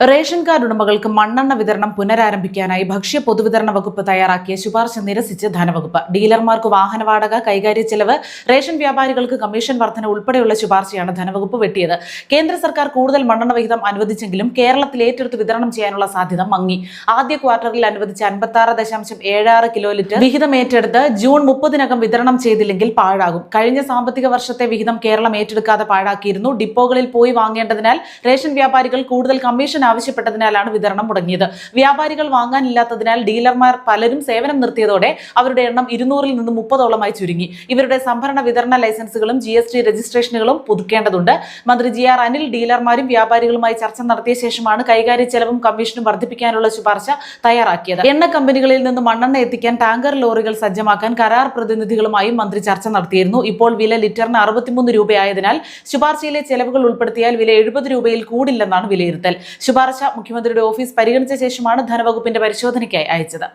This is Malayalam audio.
റേഷൻ കാർഡ് ഉടമകൾക്ക് മണ്ണെണ്ണ വിതരണം പുനരാരംഭിക്കാനായി ഭക്ഷ്യ പൊതുവിതരണ വകുപ്പ് തയ്യാറാക്കിയ ശുപാർശ നിരസിച്ച് ധനവകുപ്പ്. ഡീലർമാർക്ക് വാഹന വാടക, കൈകാര്യ ചെലവ്, റേഷൻ വ്യാപാരികൾക്ക് കമ്മീഷൻ വർധന ഉൾപ്പെടെയുള്ള ശുപാർശയാണ് ധനവകുപ്പ് വെട്ടിയത്. കേന്ദ്ര സർക്കാർ കൂടുതൽ മണ്ണെണ്ണ വിഹിതം അനുവദിച്ചെങ്കിലും കേരളത്തിൽ ഏറ്റെടുത്ത് വിതരണം ചെയ്യാനുള്ള സാധ്യത മങ്ങി. ആദ്യ ക്വാർട്ടറിൽ അനുവദിച്ച 56.76 കിലോ ലിറ്റർ വിഹിതം ഏറ്റെടുത്ത് ജൂൺ 30-നകം വിതരണം ചെയ്തില്ലെങ്കിൽ പാഴാകും. കഴിഞ്ഞ സാമ്പത്തിക വർഷത്തെ വിഹിതം കേരളം ഏറ്റെടുക്കാതെ പാഴാക്കിയിരുന്നു. ഡിപ്പോകളിൽ പോയി വാങ്ങേണ്ടതിനാൽ റേഷൻ വ്യാപാരികൾ കൂടുതൽ കമ്മീഷൻ ആവശ്യപ്പെട്ടതിനാലാണ് വിതരണം മുടങ്ങിയത്. വ്യാപാരികൾ വാങ്ങാനില്ലാത്തതിനാൽ ഡീലർമാർ പലരും സേവനം നിർത്തിയതോടെ അവരുടെ എണ്ണം 200-ൽ നിന്ന് 30-ഓളമായി ചുരുങ്ങി. ഇവരുടെ സംഭരണ വിതരണ ലൈസൻസുകളും GST രജിസ്ട്രേഷനുകളും പുതുക്കേണ്ടതുണ്ട്. മന്ത്രി GR അനിൽ ഡീലർമാരും വ്യാപാരികളുമായി ചർച്ച നടത്തിയ ശേഷമാണ് കൈകാര്യ ചെലവും കമ്മീഷനും വർദ്ധിപ്പിക്കാനുള്ള ശുപാർശ തയ്യാറാക്കിയത്. എണ്ണ കമ്പനികളിൽ നിന്ന് മണ്ണെണ്ണ എത്തിക്കാൻ ടാങ്കർ ലോറികൾ സജ്ജമാക്കാൻ കരാർ പ്രതിനിധികളുമായും മന്ത്രി ചർച്ച നടത്തിയിരുന്നു. ഇപ്പോൾ വില ലിറ്ററിന് 63 രൂപയായതിനാൽ ശുപാർശയിലെ ചെലവുകൾ ഉൾപ്പെടുത്തിയാൽ വില 70 രൂപയിൽ കൂടില്ലെന്നാണ് വിലയിരുത്തൽ. ശുപാർശ മുഖ്യമന്ത്രിയുടെ ഓഫീസ് പരിഗണിച്ച ശേഷമാണ് ധനവകുപ്പിന്റെ പരിശോധനയ്ക്കായി അയച്ചത്.